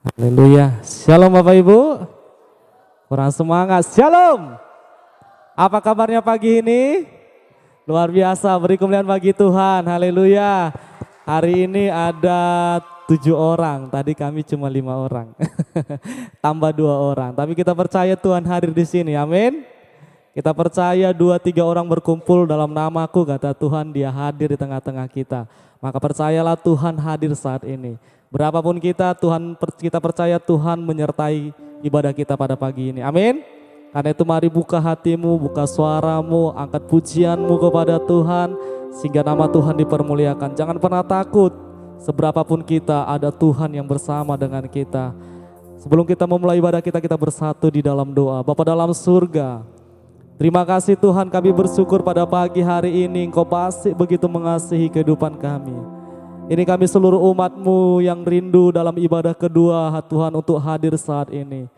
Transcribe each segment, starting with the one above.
Haleluya. Shalom Bapak Ibu. Kurang semangat. Shalom. Apa kabarnya pagi ini? Luar biasa, beri kemuliaan bagi Tuhan. Haleluya. Hari ini ada 7 orang, tadi kami cuma 5 orang. Tambah 2 orang, tapi kita percaya Tuhan hadir di sini. Amin. Kita percaya 2-3 orang berkumpul dalam namaku, kata Tuhan, dia hadir di tengah-tengah kita. Maka percayalah Tuhan hadir saat ini. Berapapun kita, kita percaya Tuhan menyertai ibadah kita pada pagi ini. Amin. Karena itu mari buka hatimu, buka suaramu, angkat pujianmu kepada Tuhan, sehingga nama Tuhan dipermuliakan. Jangan pernah takut, seberapapun kita ada Tuhan yang bersama dengan kita. Sebelum kita memulai ibadah kita bersatu di dalam doa. Bapa dalam surga, terima kasih Tuhan, kami bersyukur pada pagi hari ini Engkau masih begitu mengasihi kehidupan kami. Ini kami seluruh umat-Mu yang rindu dalam ibadah kedua Tuhan untuk hadir saat ini.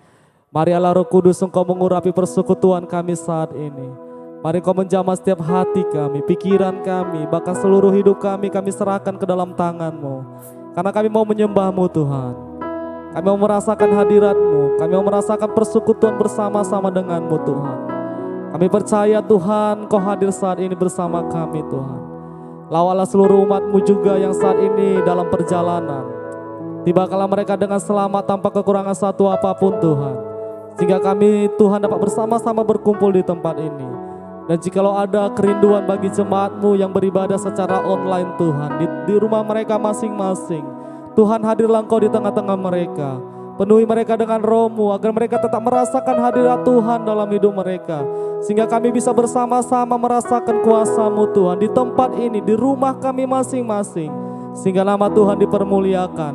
Mari Allah Roh Kudus Engkau mengurapi persekutuan kami saat ini. Mari Engkau menjamah setiap hati kami, pikiran kami, bahkan seluruh hidup kami serahkan ke dalam tangan-Mu. Karena kami mau menyembah-Mu Tuhan. Kami mau merasakan hadirat-Mu, kami mau merasakan persekutuan bersama-sama dengan-Mu Tuhan. Kami percaya Tuhan Kau hadir saat ini bersama kami Tuhan. Lawalah seluruh umat-Mu juga yang saat ini dalam perjalanan. Tibakanlah mereka dengan selamat tanpa kekurangan satu apapun Tuhan. Sehingga kami Tuhan dapat bersama-sama berkumpul di tempat ini. Dan jikalau ada kerinduan bagi jemaat-Mu yang beribadah secara online Tuhan. Di rumah mereka masing-masing. Tuhan hadirlah Engkau di tengah-tengah mereka. Penuhi mereka dengan Roh-Mu agar mereka tetap merasakan hadirat Tuhan dalam hidup mereka. Sehingga kami bisa bersama-sama merasakan kuasa-Mu Tuhan di tempat ini, di rumah kami masing-masing. Sehingga nama Tuhan dipermuliakan.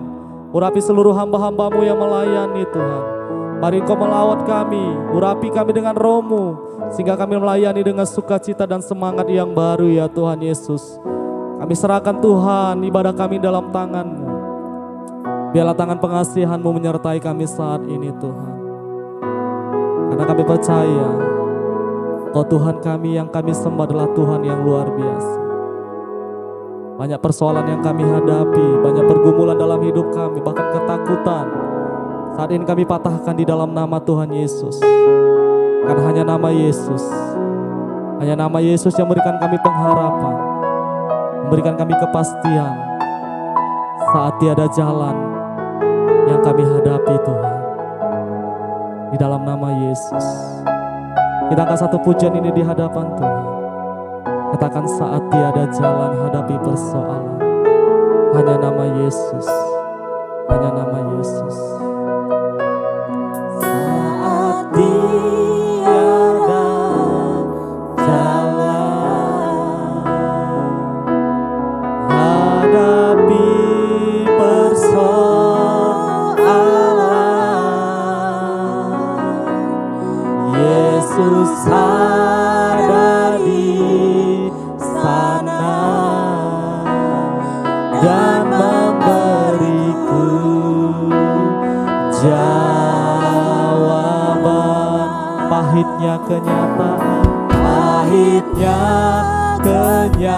Urapi seluruh hamba-hamba-Mu yang melayani Tuhan. Mari Engkau melawat kami, urapi kami dengan Roh-Mu. Sehingga kami melayani dengan sukacita dan semangat yang baru ya Tuhan Yesus. Kami serahkan Tuhan ibadah kami dalam tangan-Mu. Biarlah tangan pengasihan-Mu menyertai kami saat ini Tuhan. Karena kami percaya Kau Tuhan kami yang kami sembah adalah Tuhan yang luar biasa. Banyak persoalan yang kami hadapi, banyak pergumulan dalam hidup kami, bahkan ketakutan. Saat ini kami patahkan di dalam nama Tuhan Yesus. Karena hanya nama Yesus, hanya nama Yesus yang memberikan kami pengharapan, memberikan kami kepastian saat tiada jalan yang kami hadapi Tuhan. Di dalam nama Yesus kita angkat satu pujian ini di hadapan Tuhan. Katakan saat tiada jalan hadapi persoalan, hanya nama Yesus, hanya nama Yesus. Saat tiada jalan hadapi Yesus ada di sana dan memberiku jawaban. Pahitnya kenyataan, pahitnya kenyataan,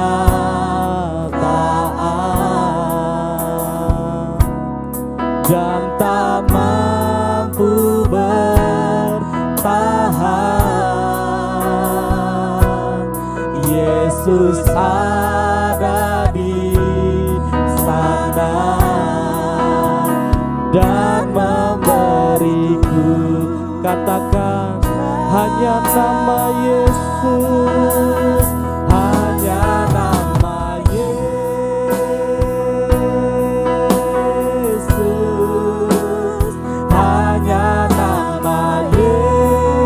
dan tak mampu bertahan. Yesus ada di sana dan memberiku, katakan hanya nama Yesus, hanya nama Yesus, hanya nama Yesus,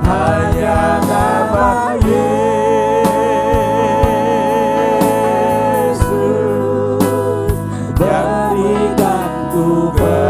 hanya nama Yesus, berikan ku berpastian.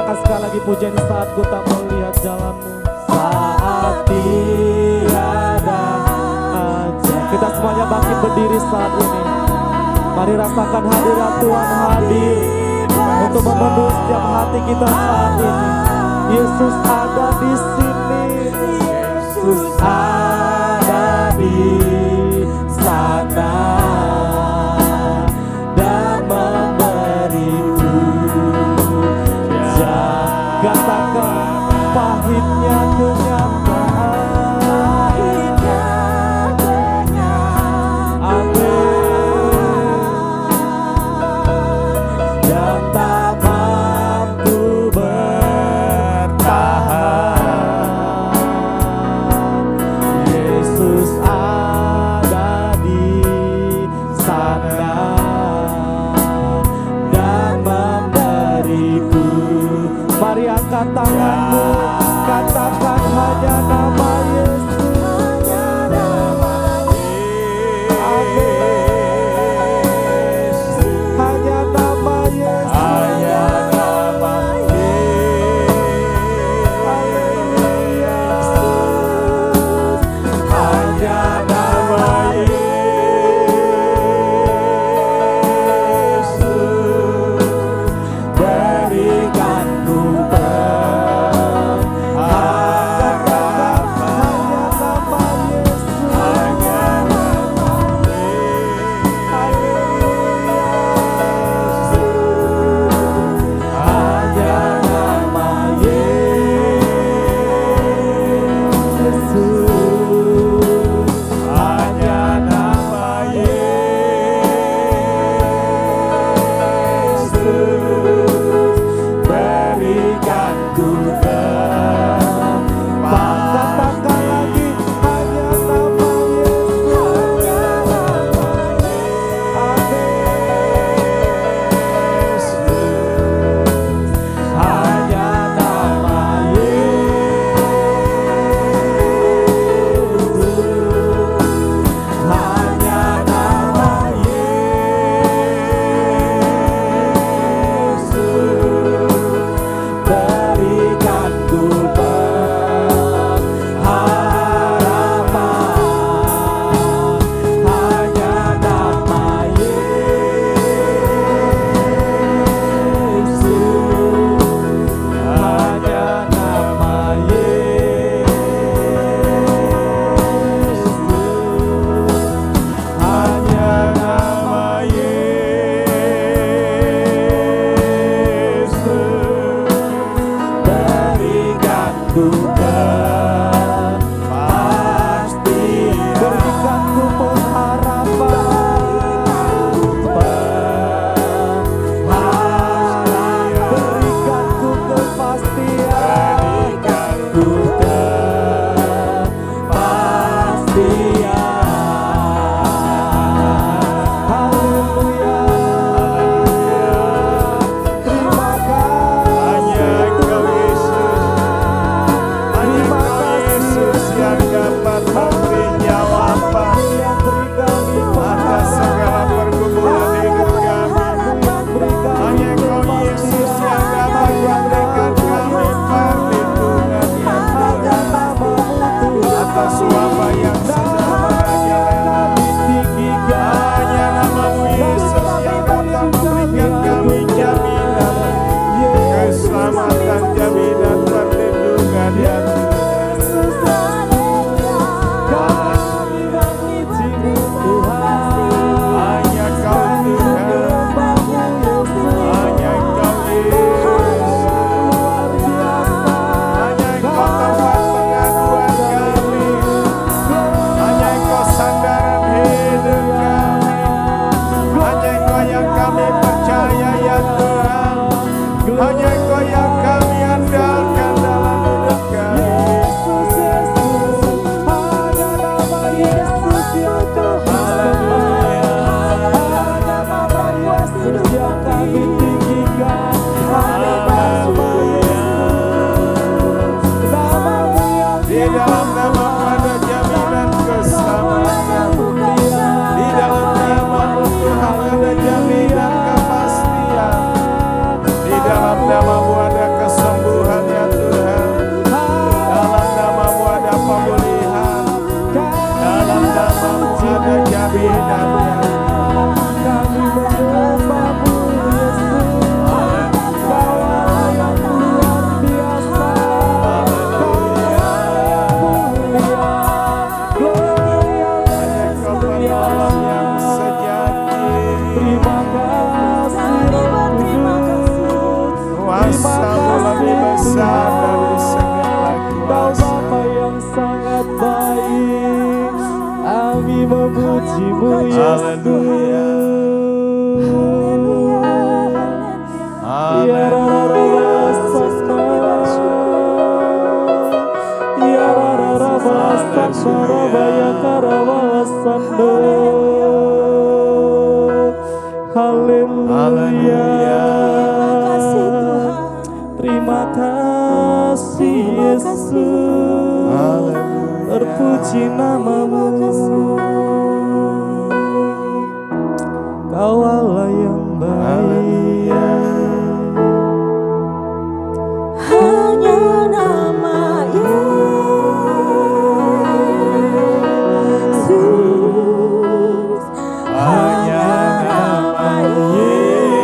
Katakan sekali lagi pujian di saat ku tak melihat jalanmu. Saat tiada aja. Kita semuanya bangkit berdiri saat ini. Mari rasakan hadirat Tuhan hadir untuk memenuhi setiap hati kita saat ini. Yesus ada di sini. Yesus ada di sana dan memberiku katakan pahitnya kenyataan. Amin. Dan tak mampu bertahan. Yesus ada di sana dan memberiku. Mari angkat tanganmu, katakan hanya nama Yesus. Amin. Hanya nama Yesus. Hanya nama Yesus. Haleluya. Hanya nama Yesus. Berikan ku Di dalam namamu ada keselamatan. Pujimu Haleluya. Terima kasih Yesus. Terpuji namamu. Kau Allah yang baik. Hanya nama Yesus, hanya nama Yesus,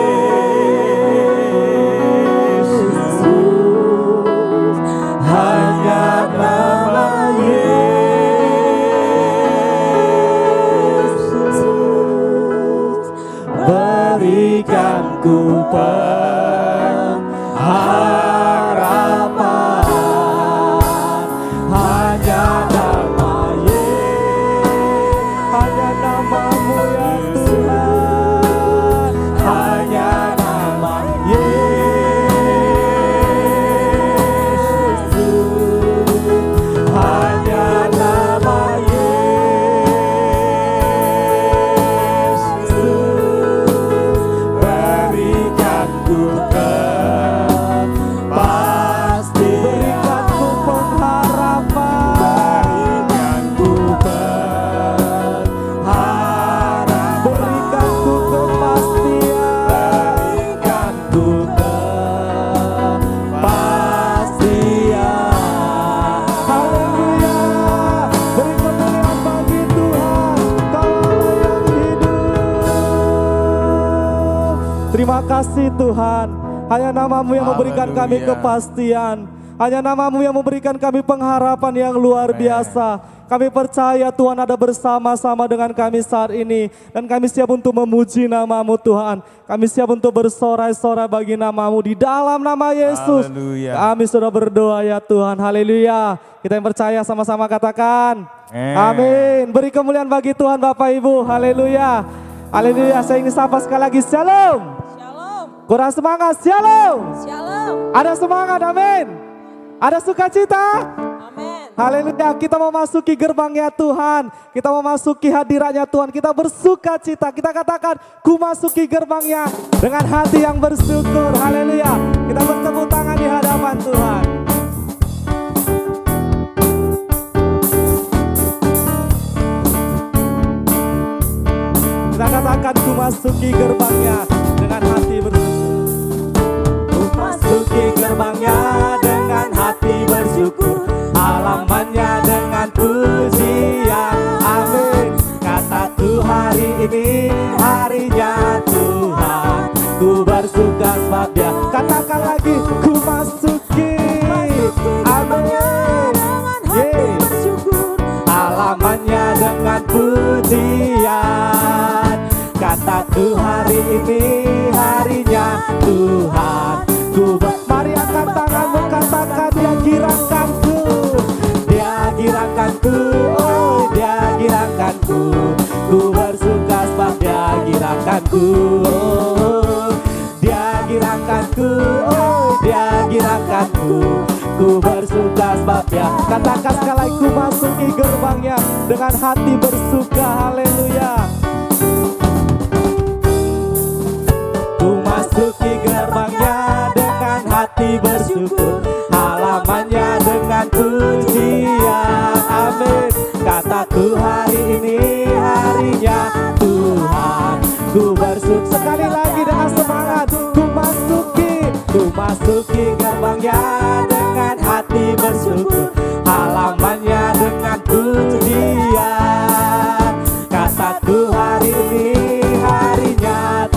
hanya nama Yesus, berikan ku pengharapan. Hanya nama Yesus, hanya namamu ya Tuhan, hanya nama Yesus, hanya nama Yesus, berikan ku pasti, berikan ku pengharapan, berikan ku kepastian, berikan ku kepastian. Haleluya, beri kemuliaan bagi Tuhan, Kau Allah yang hidup. Terima kasih Tuhan. Hanya namamu yang memberikan kami kepastian. Hanya namamu yang memberikan kami pengharapan yang luar biasa. Kami percaya Tuhan ada bersama-sama dengan kami saat ini. Dan kami siap untuk memuji namamu Tuhan. Kami siap untuk bersorai-sorai bagi namamu di dalam nama Yesus. Haleluya. Kami sudah berdoa ya Tuhan. Haleluya. Kita yang percaya sama-sama katakan. Amin. Beri kemuliaan bagi Tuhan Bapak Ibu. Haleluya. Haleluya. Saya ingin sapa sekali lagi. Shalom. Shalom, Kurang semangat. Shalom. shalom, Ada semangat, amin. Ada sukacita. amin. Haleluya, kita memasuki gerbangnya Tuhan. Kita memasuki hadiratnya Tuhan. Kita bersukacita. Kita katakan, ku masuki gerbangnya dengan hati yang bersyukur. Haleluya. Kita bertepuk tangan di hadapan Tuhan. Kita katakan, ku masuki gerbangnya dengan hati bersyukur. Ku masuki gerbangnya dengan hati bersyukur, halamannya dengan pujian. Amin. Kataku hari ini harinya Tuhan, ku bersuka sebab Dia. Katakan lagi, ku masuki. Amin. Yeay. Halamannya dengan pujian. Kataku hari ini harinya Tuhan, mari angkat tanganmu, katakan Dia giranganku, Dia giranganku, oh Dia giranganku, ku bersuka sebab Dia giranganku, oh Dia giranganku, oh Dia giranganku, ku bersuka sebab Dia. Katakan sekali lagi, ku masuki gerbangnya dengan hati bersuka. Haleluya. Ku masuki gerbangnya dengan hati bersyukur, halamannya dengan pujian. Amin. Kataku hari ini harinya Tuhan, ku bersyukur. Sekali lagi dengan semangat, ku masuki gerbangnya dengan hati bersyukur, halamannya dengan pujian. Kataku hari ini harinya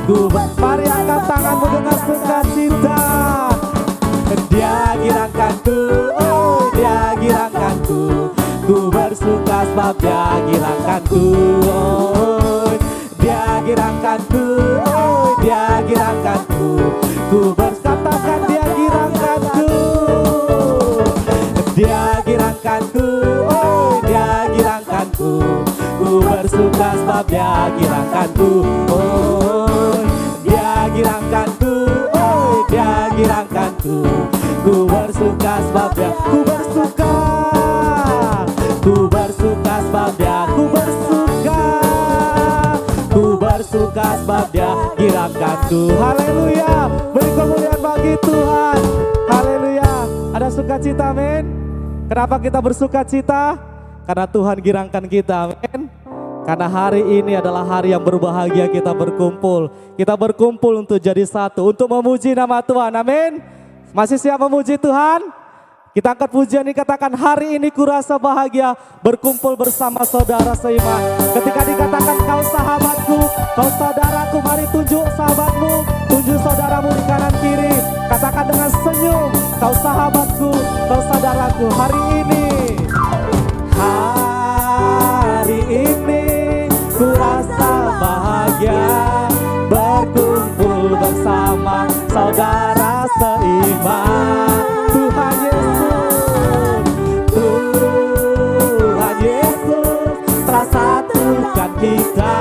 Tuhan, mari angkat tanganmu dengan sukacita. Dia giranganku, oh Dia giranganku, ku bersuka sebab Dia giranganku, oh Dia giranganku, oh Dia giranganku, ku berkatakan Dia giranganku, Dia giranganku, oh Dia giranganku, ku Dia girangkanku, oh Dia girangkanku, oh Dia girangkanku. Ku bersuka sebab Dia, ku bersuka. Ku bersuka sebab Dia, ku bersuka. Ku bersuka sebab Dia girangkanku. Haleluya, beri kemuliaan bagi Tuhan. Haleluya, ada sukacita, amin. Kenapa kita bersuka cita? Karena Tuhan girangkan kita, amin. Karena hari ini adalah hari yang berbahagia, kita berkumpul. Kita berkumpul untuk jadi satu, untuk memuji nama Tuhan, amin. Masih siap memuji Tuhan? Kita angkat pujian ini, katakan hari ini kurasa bahagia berkumpul bersama saudara seiman. Ketika dikatakan kau sahabatku, kau saudaraku, mari tunjuk sahabatmu, tunjuk saudaramu di kanan kiri. Katakan dengan senyum, kau sahabatku, kau saudaraku. Hari ini kurasa bahagia berkumpul bersama saudara seiman. Tuhan Yesus, Tuhan Yesus telah satukan kita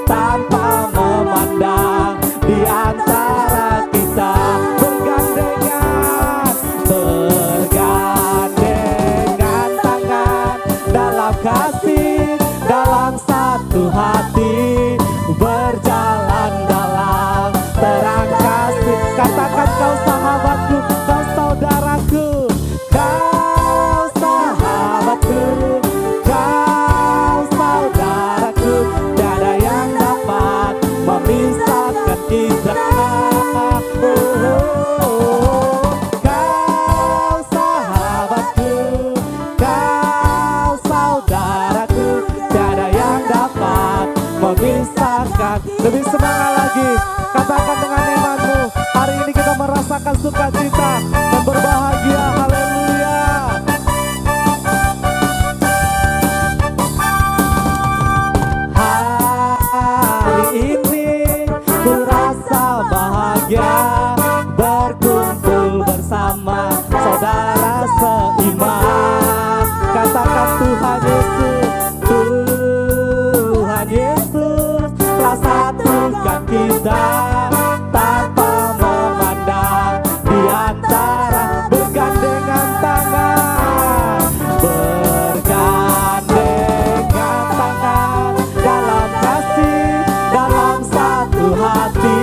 tanpa memandang di antara kita. Bergandengan, bergandengan tangan dalam kasih, dalam satu hati, berjalan dalam terang kasih. Katakan kau sahabatku, kau saudaraku, kau sahabatku, kau saudaraku. Tiada yang dapat memisahkan kita. Kau sahabatku, kau saudaraku. Tiada yang dapat memisahkan. Lebih semangat lagi, katakan dengan imanmu. Hari ini kita merasakan sukacita dan berbahagia. Haleluya. Hari ini ku rasa bahagia berkumpul bersama saudara seiman. Katakan Tuhan Yesus, Tuhan Yesus telah satukan kita tanpa memandang di antara. Bergandengan tangan, bergandengan tangan dalam kasih, dalam satu hati,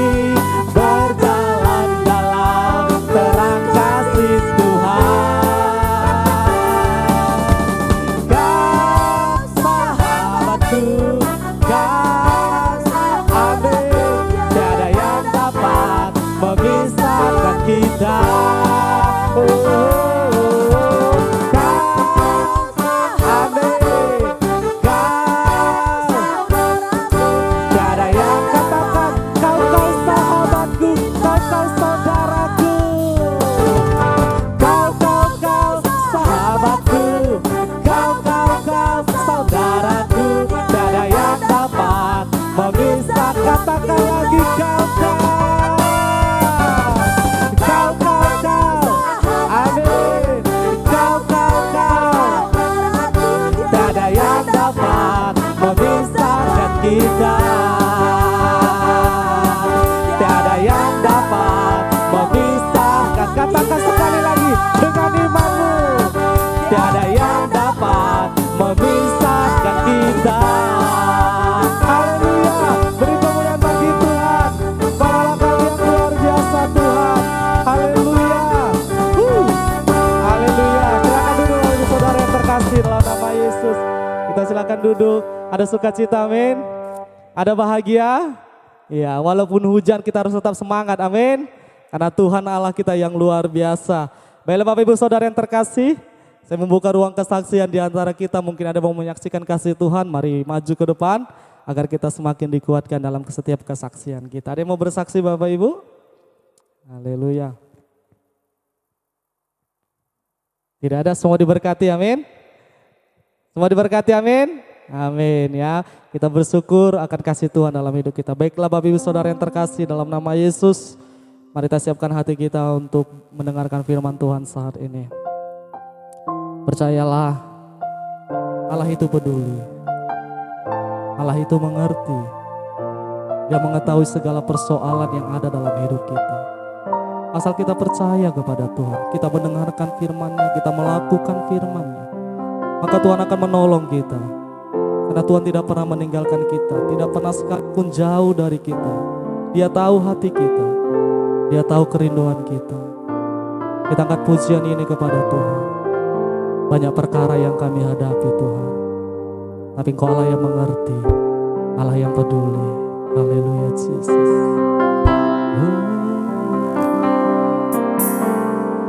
berjalan dalam terang kasih Tuhan. Kau sahabatku, kau amin. Tiada yang dapat memisahkan kita. Oh, kau amin. Tiada yang katakan kau sahabatku, kau saudaraku. Kau sahabatku, kau saudaraku. Tiada yang dapat memisah. Katakan lagi kau amin. Kau tiada yang dapat memisahkan kita. Tiada yang dapat memisahkan. Katakan sekali lagi dengan imanmu. Tiada yang dapat memisahkan kita. Haleluya, beri kemuliaan bagi Tuhan. Paralah kami yang luar biasa Tuhan. Haleluya. Haleluya. Silakan duduk lagi saudara yang terkasih dalam nama Yesus. Kita silakan duduk. Ada sukacita, amin. Ada bahagia. Ya, walaupun hujan kita harus tetap semangat, amin. Karena Tuhan Allah kita yang luar biasa. Baiklah Bapak Ibu Saudara yang terkasih, saya membuka ruang kesaksian di antara kita. Mungkin ada yang mau menyaksikan kasih Tuhan, mari maju ke depan agar kita semakin dikuatkan dalam setiap kesaksian kita. Ada yang mau bersaksi Bapak Ibu? Haleluya. Tidak ada, semua diberkati, amin. Semua diberkati, amin. Amin ya. Kita bersyukur akan kasih Tuhan dalam hidup kita. Baiklah Bapak Ibu Saudara yang terkasih, dalam nama Yesus, mari kita siapkan hati kita untuk mendengarkan firman Tuhan saat ini. Percayalah, Allah itu peduli. Allah itu mengerti. Dia mengetahui segala persoalan yang ada dalam hidup kita. Asal kita percaya kepada Tuhan, kita mendengarkan firman-Nya, kita melakukan firman-Nya, maka Tuhan akan menolong kita. Karena Tuhan tidak pernah meninggalkan kita, tidak pernah sekalipun jauh dari kita. Dia tahu hati kita, Dia tahu kerinduan kita. Kita angkat pujian ini kepada Tuhan. Banyak perkara yang kami hadapi Tuhan, tapi Engkau Allah yang mengerti, Allah yang peduli. Haleluya Yesus.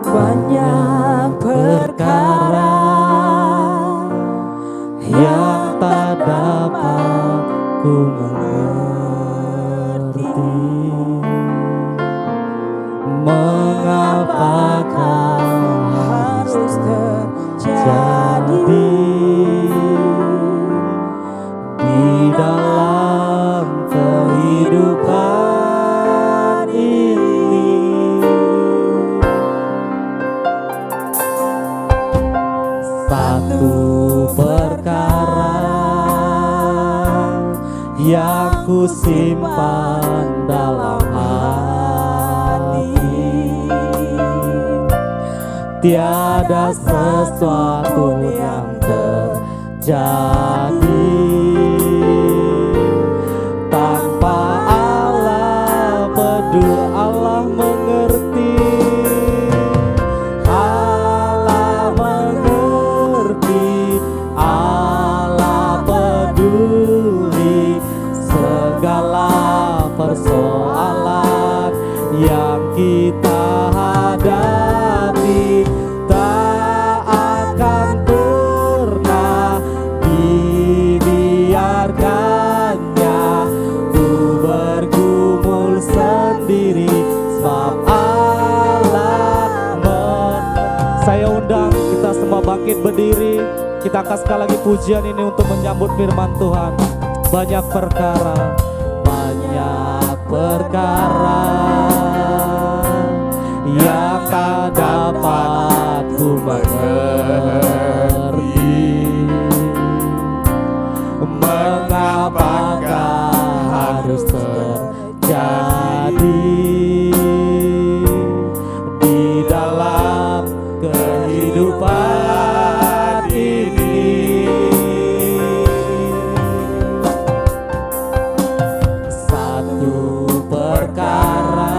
Banyak perkara yang tak dapat ku mengerti, mengapakah harus terjadi di dalam kehidupan ini. Satu perkara yang ku simpan dalam hati, tiada sesuatu yang terjadi tanpa Allah peduli. Allah mengerti, Allah mengerti, Allah peduli segala persoalan yang kita hadapi. Tak akan pernah dibiarkannya ku bergumul sendiri, sebab Allah Saya undang kita semua bangkit berdiri. Kita angkat sekali lagi pujian ini untuk menyambut firman Tuhan. Banyak perkara, banyak perkara yang tak dapat ku mengerti, mengapakah harus terjadi di dalam kehidupan ini. Satu perkara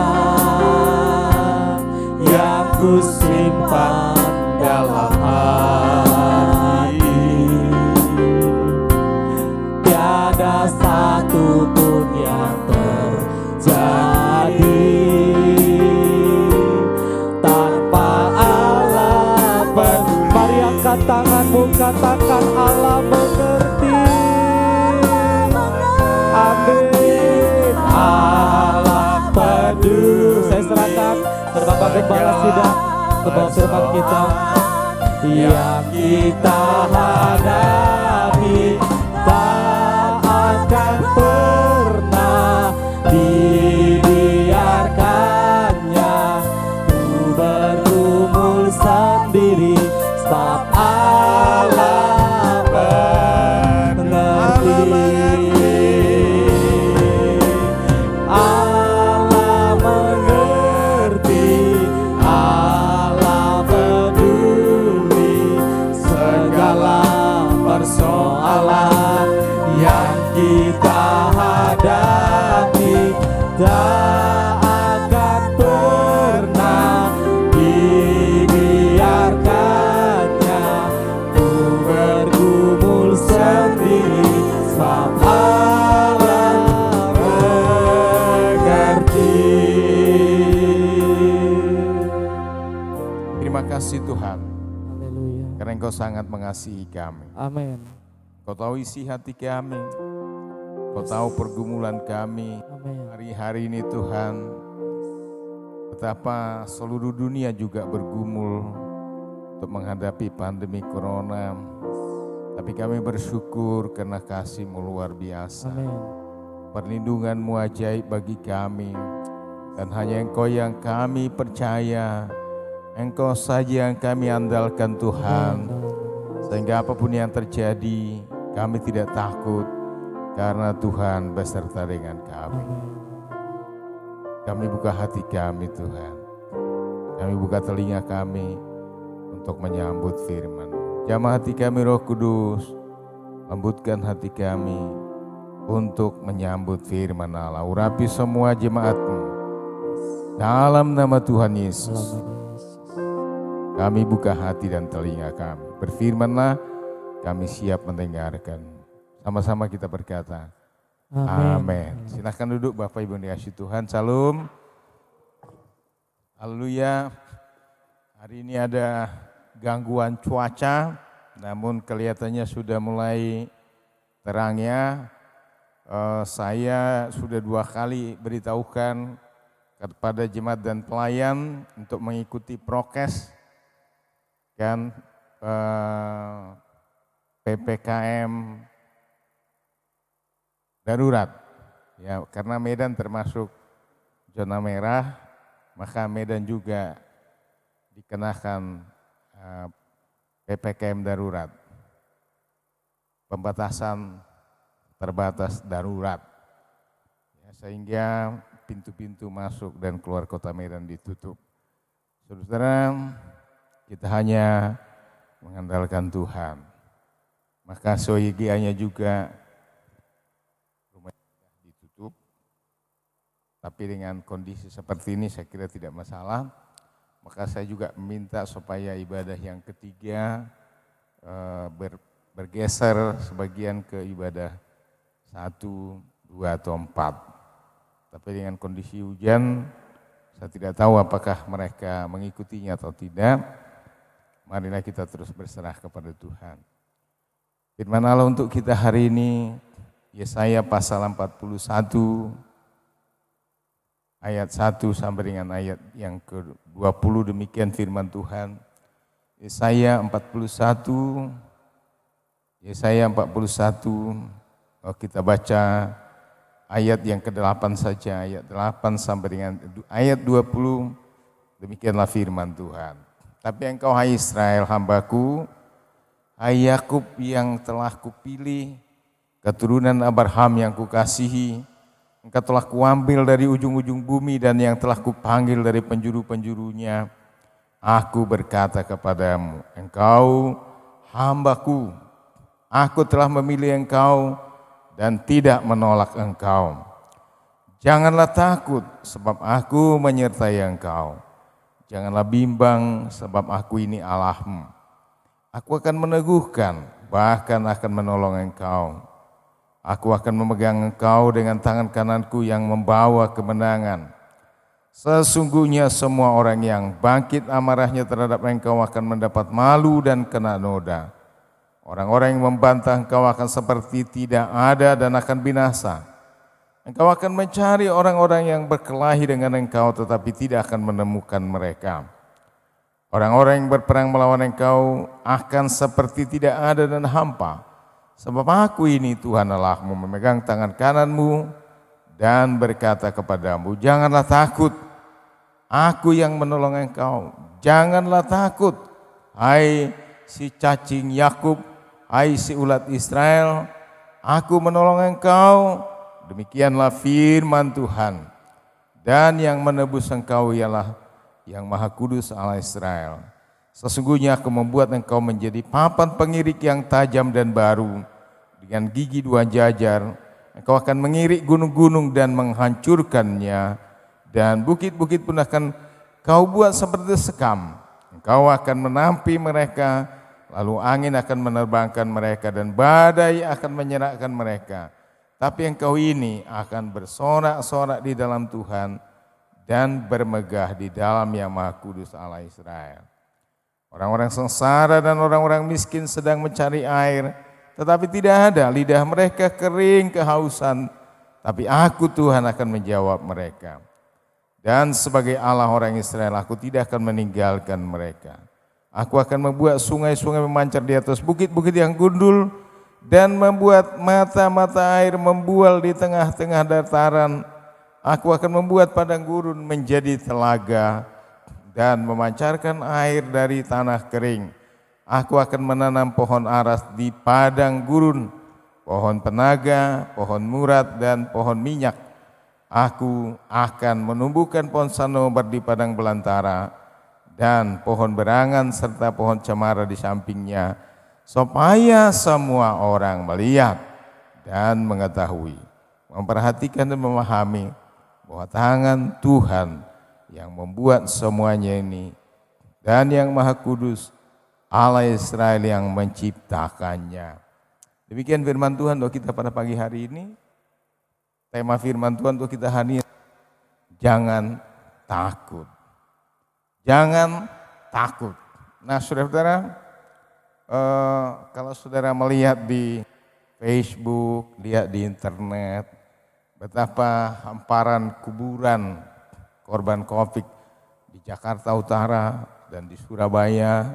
yang ku simpan dalam hati, tiada satu pun yang terjadi tanpa Allah peduli. Mari angkat tanganmu, katakan Allah mengerti. Amin. Allah peduli. Saya serahkan Bapak Gembala Sidang ke bawah firman kita. Yang kita hadapi tak akan pernah dibiarkannya ku bergumul sendiri, sebab Allah mengerti. Allah mengerti, Allah peduli segala persoalan yang kita hadapi. Tak akan pernah dibiarkannya ku bergumul sendiri, sebab Allah mengerti. Terima kasih Tuhan, Haleluya. karena Engkau sangat mengasihi kami. Amin. Kau tahu isi hati kami, Kau tahu pergumulan kami. Amin. Hari-hari ini Tuhan, betapa seluruh dunia juga bergumul untuk menghadapi pandemi corona. Tapi kami bersyukur karena kasih-Mu luar biasa. Amin. Perlindungan-Mu ajaib bagi kami. Dan hanya Engkau yang kami percaya, Engkau saja yang kami andalkan Tuhan. Sehingga apapun yang terjadi, kami tidak takut. karena Tuhan beserta dengan kami. Kami buka hati kami Tuhan, kami buka telinga kami untuk menyambut firman. Jamah hati kami Roh Kudus, lembutkan hati kami untuk menyambut firman Allah. Urapi semua jemaat-Mu dalam nama Tuhan Yesus. Kami buka hati dan telinga kami. Berfirmanlah, kami siap mendengarkan. Sama-sama kita berkata, amin. Silahkan duduk Bapak Ibu yang dikasihi Tuhan. Salam. Haleluya. Hari ini ada gangguan cuaca, namun kelihatannya sudah mulai terang ya. Saya sudah 2 kali beritahukan kepada jemaat dan pelayan untuk mengikuti prokes kan PPKM darurat ya, karena Medan termasuk zona merah, maka Medan juga dikenakan PPKM darurat, pembatasan terbatas darurat ya, sehingga pintu-pintu masuk dan keluar kota Medan ditutup. Saudara, kita hanya mengandalkan Tuhan. Maka soigianya juga rumah ditutup. Tapi dengan kondisi seperti ini saya kira tidak masalah. Maka saya juga meminta supaya ibadah yang ketiga bergeser sebagian ke ibadah 1, 2 atau 4. Tapi dengan kondisi hujan, saya tidak tahu apakah mereka mengikutinya atau tidak. Marilah kita terus berserah kepada Tuhan. Firman Allah untuk kita hari ini, Yesaya pasal 41, ayat 1 sampai dengan ayat yang ke-20, demikian firman Tuhan. Yesaya 41, kita baca ayat yang ke-8 saja, ayat 8 sampai dengan ayat 20, demikianlah firman Tuhan. Tapi engkau hai Israel hambaku, hai Yakub yang telah kupilih, keturunan Abraham yang kukasihi, engkau telah kuambil dari ujung-ujung bumi dan yang telah kupanggil dari penjuru-penjurunya. Aku berkata kepadamu, engkau hambaku, aku telah memilih engkau dan tidak menolak engkau. Janganlah takut sebab aku menyertai engkau. Janganlah bimbang sebab aku ini Allahmu. Aku akan meneguhkan, bahkan akan menolong engkau. Aku akan memegang engkau dengan tangan kananku yang membawa kemenangan. Sesungguhnya semua orang yang bangkit amarahnya terhadap engkau akan mendapat malu dan kena noda. Orang-orang yang membantah engkau akan seperti tidak ada dan akan binasa. Engkau akan mencari orang-orang yang berkelahi dengan engkau tetapi tidak akan menemukan mereka. Orang-orang yang berperang melawan engkau akan seperti tidak ada dan hampa. Sebab aku ini Tuhan Allahmu memegang tangan kananmu dan berkata kepadamu, janganlah takut, aku yang menolong engkau. Janganlah takut, hai si cacing Yakub, hai si ulat Israel, aku menolong engkau. Demikianlah firman Tuhan. Dan yang menebus engkau ialah yang Maha Kudus Allah Israel. Sesungguhnya aku membuat engkau menjadi papan pengirik yang tajam dan baru. Dengan gigi 2 jajar, engkau akan mengirik gunung-gunung dan menghancurkannya. Dan bukit-bukit pun akan kau buat seperti sekam. Engkau akan menampi mereka, lalu angin akan menerbangkan mereka dan badai akan menyerahkan mereka. Tapi engkau ini akan bersorak-sorak di dalam Tuhan dan bermegah di dalam Yang Maha Kudus Allah Israel. Orang-orang sengsara dan orang-orang miskin sedang mencari air, tetapi tidak ada, lidah mereka kering kehausan, tapi aku Tuhan akan menjawab mereka. Dan sebagai Allah orang Israel, aku tidak akan meninggalkan mereka. Aku akan membuat sungai-sungai memancar di atas bukit-bukit yang gundul, dan membuat mata-mata air membual di tengah-tengah dataran. Aku akan membuat padang gurun menjadi telaga dan memancarkan air dari tanah kering. Aku akan menanam pohon aras di padang gurun, pohon penaga, pohon murad, dan pohon minyak. Aku akan menumbuhkan pohon sanobar di padang belantara dan pohon berangan serta pohon cemara di sampingnya, supaya semua orang melihat dan mengetahui, memperhatikan dan memahami bahwa tangan Tuhan yang membuat semuanya ini dan yang Maha Kudus, Allah Israel yang menciptakannya. Demikian firman Tuhan untuk kita pada pagi hari ini. Tema firman Tuhan untuk kita hari ini, jangan takut. Jangan takut. Nah saudara-saudara, kalau saudara melihat di Facebook, lihat di internet, betapa hamparan kuburan korban COVID di Jakarta Utara dan di Surabaya,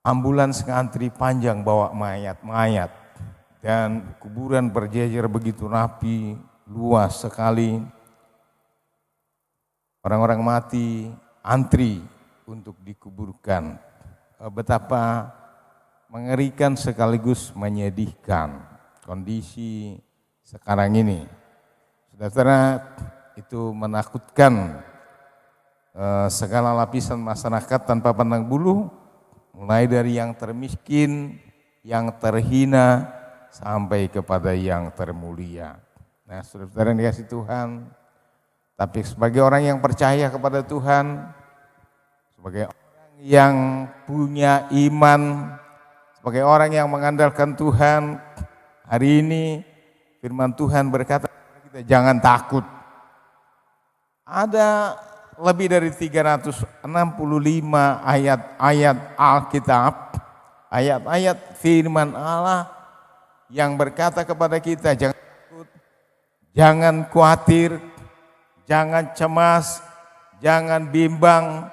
ambulans ngantri panjang bawa mayat-mayat, dan kuburan berjejer begitu rapi, luas sekali. Orang-orang mati antri untuk dikuburkan. Betapa mengerikan sekaligus menyedihkan kondisi sekarang ini. Saudara, itu menakutkan segala lapisan masyarakat tanpa pandang bulu, mulai dari yang termiskin, yang terhina, sampai kepada yang termulia. Nah, saudara-saudara yang dikasihi Tuhan, tapi sebagai orang yang percaya kepada Tuhan, sebagai orang yang punya iman, sebagai orang yang mengandalkan Tuhan, hari ini firman Tuhan berkata kepada kita, jangan takut. Ada lebih dari 365 ayat-ayat Alkitab, ayat-ayat firman Allah yang berkata kepada kita, jangan takut, jangan khawatir, jangan cemas, jangan bimbang,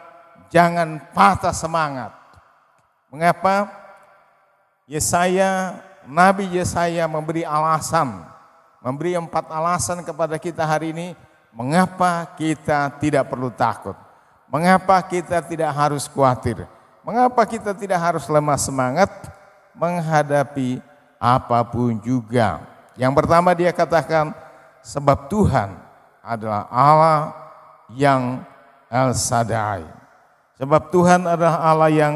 jangan patah semangat. Mengapa? Nabi Yesaya memberi alasan, memberi 4 alasan kepada kita hari ini, mengapa kita tidak perlu takut, mengapa kita tidak harus khawatir, mengapa kita tidak harus lemah semangat menghadapi apapun juga. Yang pertama dia katakan, sebab Tuhan adalah Allah yang El Shaddai. Sebab Tuhan adalah Allah yang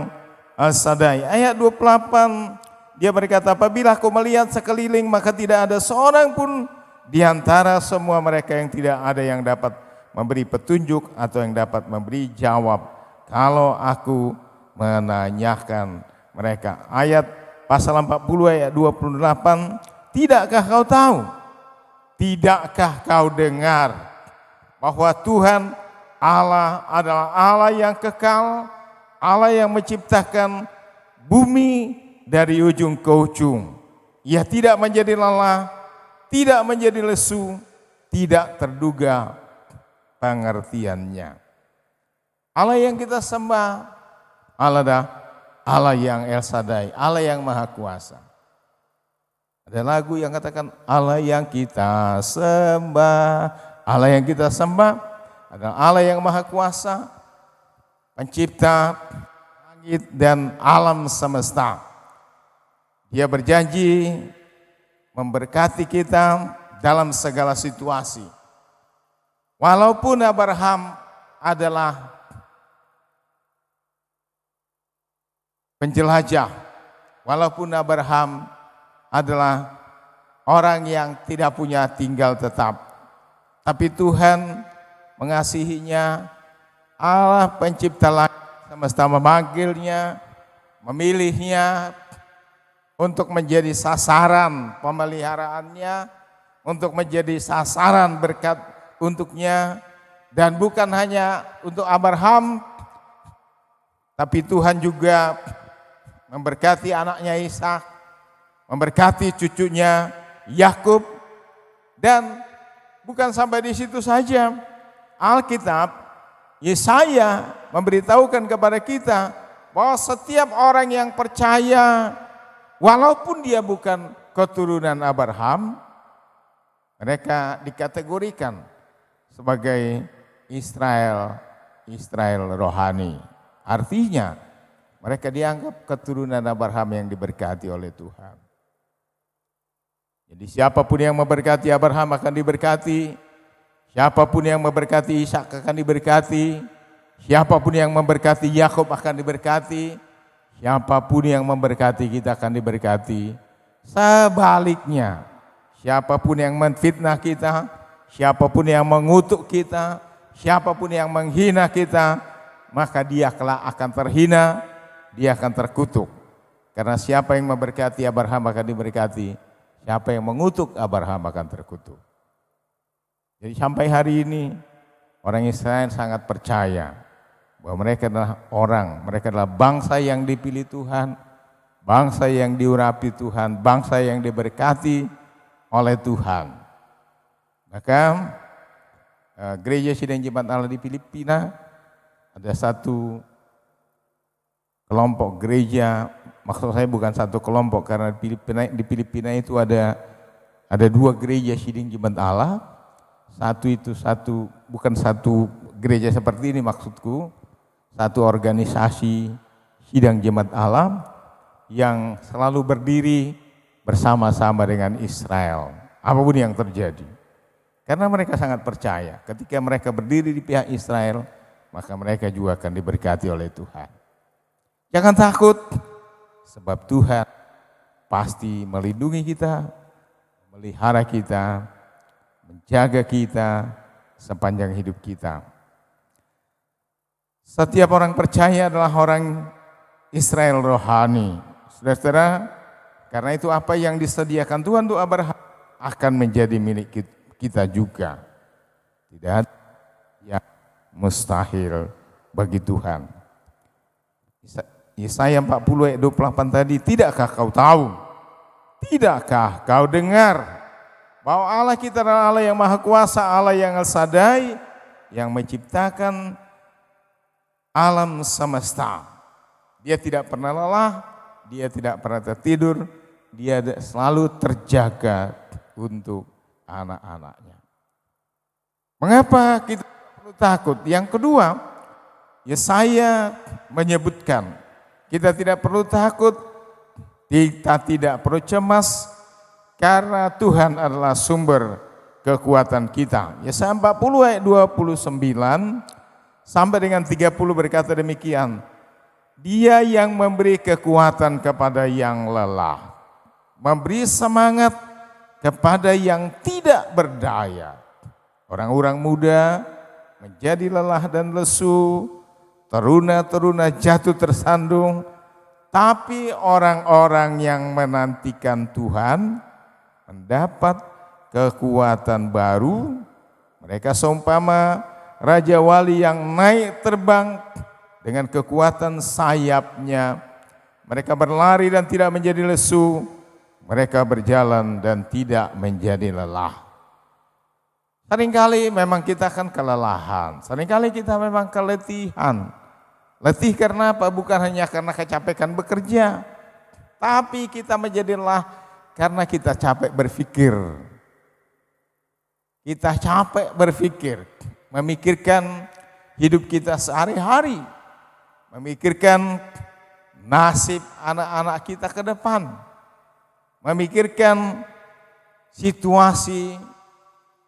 El Shaddai. Ayat 28 dia berkata, apabila aku melihat sekeliling maka tidak ada seorang pun di antara semua mereka yang tidak ada yang dapat memberi petunjuk atau yang dapat memberi jawab kalau aku menanyakan mereka. Ayat Pasal 40 ayat 28, tidakkah kau tahu, tidakkah kau dengar bahwa Tuhan Allah adalah Allah yang kekal, Allah yang menciptakan bumi dari ujung ke ujung. Ia tidak menjadi lelah, tidak menjadi lesu, tidak terduga pengertiannya. Allah yang kita sembah, Allah yang El Shaddai, Allah yang Maha Kuasa. Ada lagu yang katakan Allah yang kita sembah, Allah yang kita sembah adalah Allah yang Maha Kuasa, pencipta langit dan alam semesta. Dia berjanji memberkati kita dalam segala situasi. Walaupun Abraham adalah penjelajah, walaupun Abraham adalah orang yang tidak punya tinggal tetap, tapi Tuhan mengasihinya. Allah pencipta langit semesta memanggilnya, memilihnya untuk menjadi sasaran pemeliharaannya, untuk menjadi sasaran berkat untuknya. Dan bukan hanya untuk Abraham, tapi Tuhan juga memberkati anaknya Ishak, memberkati cucunya Yakub, dan bukan sampai di situ saja. Alkitab, Yesaya memberitahukan kepada kita bahwa setiap orang yang percaya, walaupun dia bukan keturunan Abraham, mereka dikategorikan sebagai Israel rohani. Artinya mereka dianggap keturunan Abraham yang diberkati oleh Tuhan. Jadi siapapun yang memberkati Abraham akan diberkati, siapapun yang memberkati Ishak akan diberkati, siapapun yang memberkati Yakub akan diberkati, siapapun yang memberkati kita akan diberkati. Sebaliknya, siapapun yang menfitnah kita, siapapun yang mengutuk kita, siapapun yang menghina kita, maka dia kelak akan terhina, dia akan terkutuk. Karena siapa yang memberkati Abraham akan diberkati, siapa yang mengutuk Abraham akan terkutuk. Jadi sampai hari ini orang Israel sangat percaya bahwa mereka adalah mereka adalah bangsa yang dipilih Tuhan, bangsa yang diurapi Tuhan, bangsa yang diberkati oleh Tuhan. Maka gereja Sidang Jemaat Allah di Filipina ada satu kelompok gereja, maksud saya bukan satu kelompok karena di Filipina itu ada dua gereja Sidang Jemaat Allah. Bukan satu gereja seperti ini maksudku, satu organisasi Sidang Jemaat Allah yang selalu berdiri bersama-sama dengan Israel, apapun yang terjadi. Karena mereka sangat percaya, ketika mereka berdiri di pihak Israel, maka mereka juga akan diberkati oleh Tuhan. Jangan takut, sebab Tuhan pasti melindungi kita, melihara kita, menjaga kita sepanjang hidup kita. Setiap orang percaya adalah orang Israel rohani. Saudara-saudara, karena itu apa yang disediakan Tuhan untuk Abraham akan menjadi milik kita juga. Tidak ada yang mustahil bagi Tuhan. Yesaya 40 ayat 28 tadi, tidakkah kau tahu? Tidakkah kau dengar bahwa Allah kita adalah Allah yang Maha Kuasa, Allah yang Al-Sadai, yang menciptakan alam semesta. Dia tidak pernah lelah, dia tidak pernah tertidur, dia selalu terjaga untuk anak-anaknya. Mengapa kita perlu takut? Yang kedua, Yesaya menyebutkan kita tidak perlu takut, kita tidak perlu cemas, karena Tuhan adalah sumber kekuatan kita. Yesaya 40 ayat 29 sampai dengan 30 berkata demikian. Dia yang memberi kekuatan kepada yang lelah, memberi semangat kepada yang tidak berdaya. Orang-orang muda menjadi lelah dan lesu, teruna-teruna jatuh tersandung, tapi orang-orang yang menantikan Tuhan mendapat kekuatan baru. Mereka seumpama raja wali yang naik terbang dengan kekuatan sayapnya. Mereka berlari dan tidak menjadi lesu, mereka berjalan dan tidak menjadi lelah. Seringkali memang kita akan kelelahan, seringkali kita memang keletihan. Letih karena apa? Bukan hanya karena kecapekan bekerja, tapi kita menjadi lelah karena kita capek berpikir. Kita capek berpikir, memikirkan hidup kita sehari-hari, memikirkan nasib anak-anak kita ke depan, memikirkan situasi,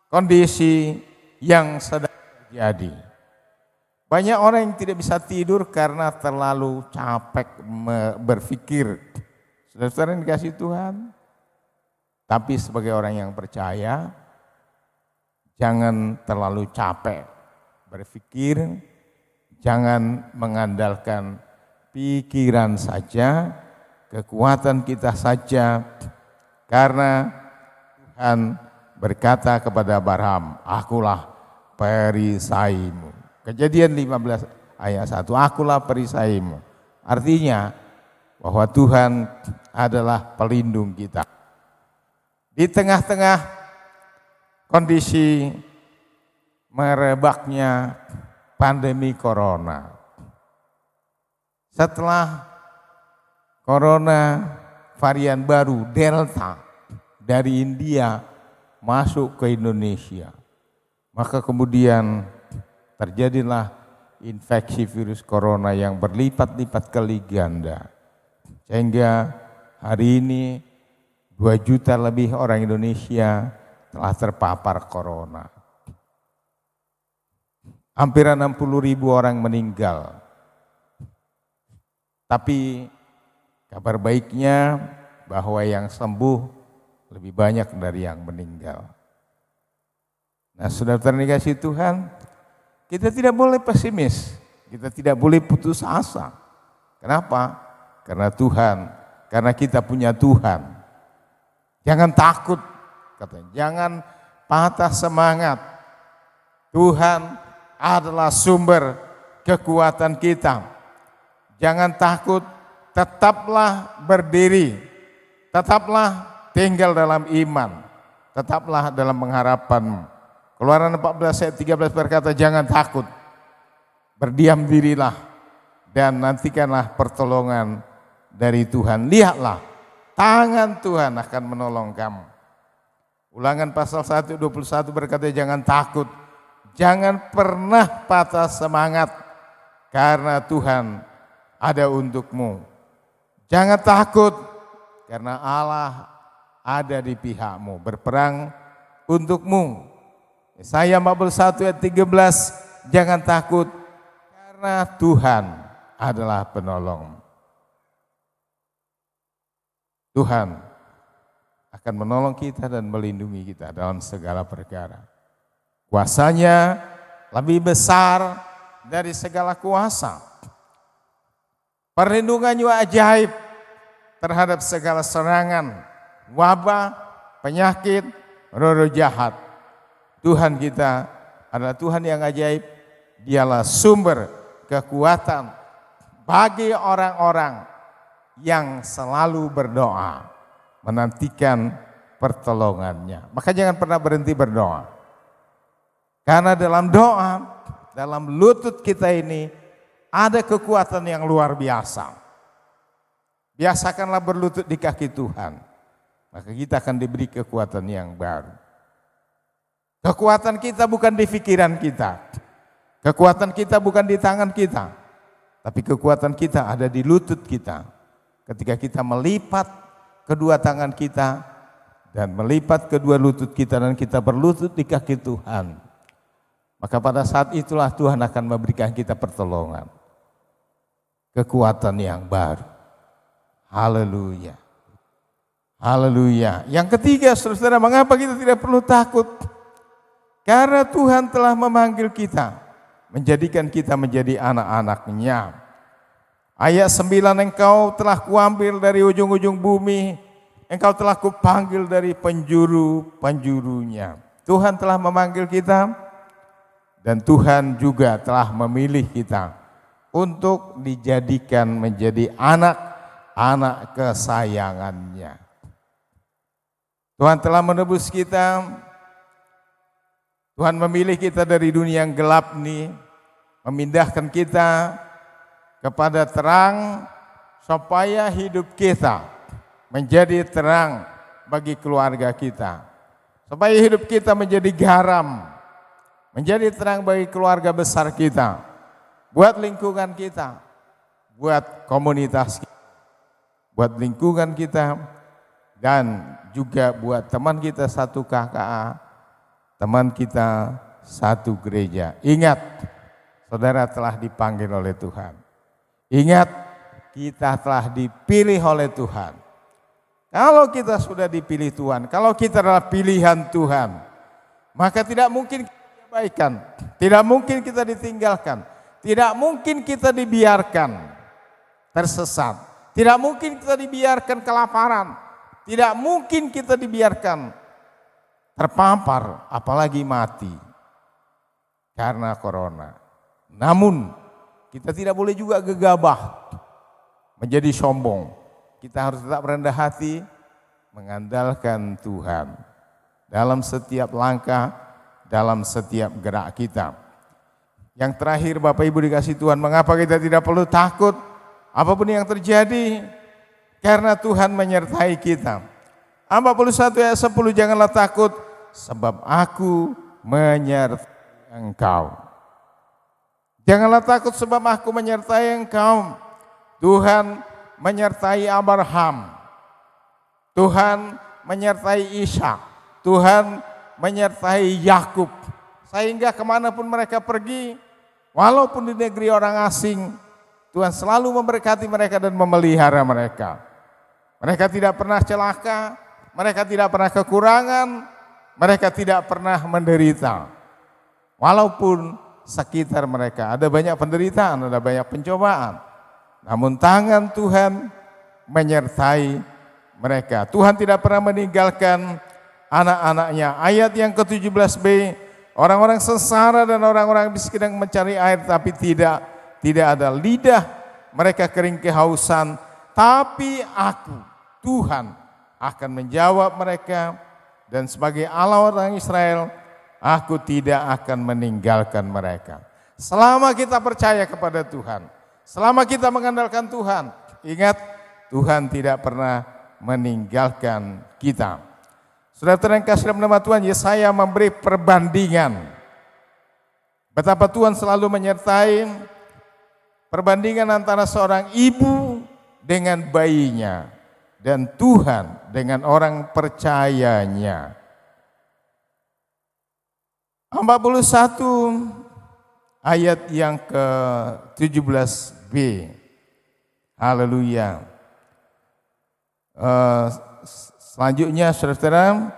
kondisi yang sedang terjadi. Banyak orang yang tidak bisa tidur karena terlalu capek berpikir. Saudara-saudara yang dikasihi Tuhan, tapi sebagai orang yang percaya, jangan terlalu capek berpikir, jangan mengandalkan pikiran saja, kekuatan kita saja, karena Tuhan berkata kepada Abraham, akulah perisaimu. Kejadian 15 ayat 1, akulah perisaimu. Artinya bahwa Tuhan adalah pelindung kita. Di tengah-tengah kondisi merebaknya pandemi corona, setelah corona varian baru Delta dari India masuk ke Indonesia, maka kemudian terjadilah infeksi virus corona yang berlipat-lipat kali ganda. Sehingga hari ini 2 juta lebih orang Indonesia telah terpapar corona. Hampir 60.000 orang meninggal. Tapi kabar baiknya bahwa yang sembuh lebih banyak dari yang meninggal. Nah, saudara dikasihi Tuhan, kita tidak boleh pesimis, kita tidak boleh putus asa. Kenapa? Karena Tuhan, karena kita punya Tuhan. Jangan takut, katanya, jangan patah semangat. Tuhan adalah sumber kekuatan kita. Jangan takut, tetaplah berdiri, tetaplah tinggal dalam iman, tetaplah dalam pengharapanmu. Keluaran 14 ayat 13 berkata, jangan takut, berdiam dirilah dan nantikanlah pertolongan dari Tuhan. Lihatlah, tangan Tuhan akan menolong kamu. Ulangan pasal 1:21 berkata, jangan takut, jangan pernah patah semangat, karena Tuhan ada untukmu. Jangan takut, karena Allah ada di pihakmu, berperang untukmu. Yesaya 41 ayat 13, jangan takut, karena Tuhan adalah penolong. Tuhan akan menolong kita dan melindungi kita dalam segala perkara. Kuasanya lebih besar dari segala kuasa. Perlindungannya ajaib terhadap segala serangan, wabah, penyakit, roh-roh jahat. Tuhan kita adalah Tuhan yang ajaib. Dialah sumber kekuatan bagi orang-orang yang selalu berdoa, menantikan pertolongannya. Maka jangan pernah berhenti berdoa. Karena dalam doa, dalam lutut kita ini ada kekuatan yang luar biasa. Biasakanlah berlutut di kaki Tuhan, maka kita akan diberi kekuatan yang baru. Kekuatan kita bukan di pikiran kita, kekuatan kita bukan di tangan kita, tapi kekuatan kita ada di lutut kita. Ketika kita melipat kedua tangan kita dan melipat kedua lutut kita dan kita berlutut di kaki Tuhan, maka pada saat itulah Tuhan akan memberikan kita pertolongan, kekuatan yang baru. Haleluya. Haleluya. Yang ketiga, saudara, mengapa kita tidak perlu takut? Karena Tuhan telah memanggil kita, menjadikan kita menjadi anak-anak-Nya. Ayat 9, engkau telah kuambil dari ujung-ujung bumi, engkau telah kupanggil dari penjuru-penjurunya. Tuhan telah memanggil kita, dan Tuhan juga telah memilih kita untuk dijadikan menjadi anak-anak kesayangannya. Tuhan telah menebus kita, Tuhan memilih kita dari dunia yang gelap ini, memindahkan kita kepada terang, supaya hidup kita menjadi terang bagi keluarga kita, supaya hidup kita menjadi garam, menjadi terang bagi keluarga besar kita, buat lingkungan kita, buat komunitas kita, buat lingkungan kita, dan juga buat teman kita satu KKA, teman kita satu gereja. Ingat, saudara telah dipanggil oleh Tuhan. Ingat, kita telah dipilih oleh Tuhan. Kalau kita sudah dipilih Tuhan, kalau kita adalah pilihan Tuhan, maka tidak mungkin kita diabaikan, tidak mungkin kita ditinggalkan, tidak mungkin kita dibiarkan tersesat, tidak mungkin kita dibiarkan kelaparan, tidak mungkin kita dibiarkan terpapar, apalagi mati karena corona. Namun kita tidak boleh juga gegabah, menjadi sombong. Kita harus tetap rendah hati, mengandalkan Tuhan dalam setiap langkah, dalam setiap gerak kita. Yang terakhir, Bapak Ibu dikasih Tuhan, mengapa kita tidak perlu takut apapun yang terjadi? Karena Tuhan menyertai kita. 41 ayat 10, janganlah takut, sebab aku menyertai engkau. Janganlah takut sebab aku menyertai engkau. Tuhan menyertai Abraham. Tuhan menyertai Ishak, Tuhan menyertai Yakub, sehingga kemanapun mereka pergi, walaupun di negeri orang asing, Tuhan selalu memberkati mereka dan memelihara mereka. Mereka tidak pernah celaka, mereka tidak pernah kekurangan, mereka tidak pernah menderita. Walaupun sekitar mereka ada banyak penderitaan, ada banyak pencobaan, namun tangan Tuhan menyertai mereka. Tuhan tidak pernah meninggalkan anak-anaknya. Ayat yang ke-17b, orang-orang sengsara dan orang-orang miskin yang mencari air tapi tidak ada, lidah mereka kering kehausan, tapi aku, Tuhan, akan menjawab mereka, dan sebagai Allah orang Israel, aku tidak akan meninggalkan mereka. Selama kita percaya kepada Tuhan, selama kita mengandalkan Tuhan, ingat, Tuhan tidak pernah meninggalkan kita. Saudara yang kasih dalam nama Tuhan, Yesaya memberi perbandingan betapa Tuhan selalu menyertai, perbandingan antara seorang ibu dengan bayinya dan Tuhan dengan orang percayanya. 41 ayat yang ke-17b. Haleluya. Selanjutnya saudara,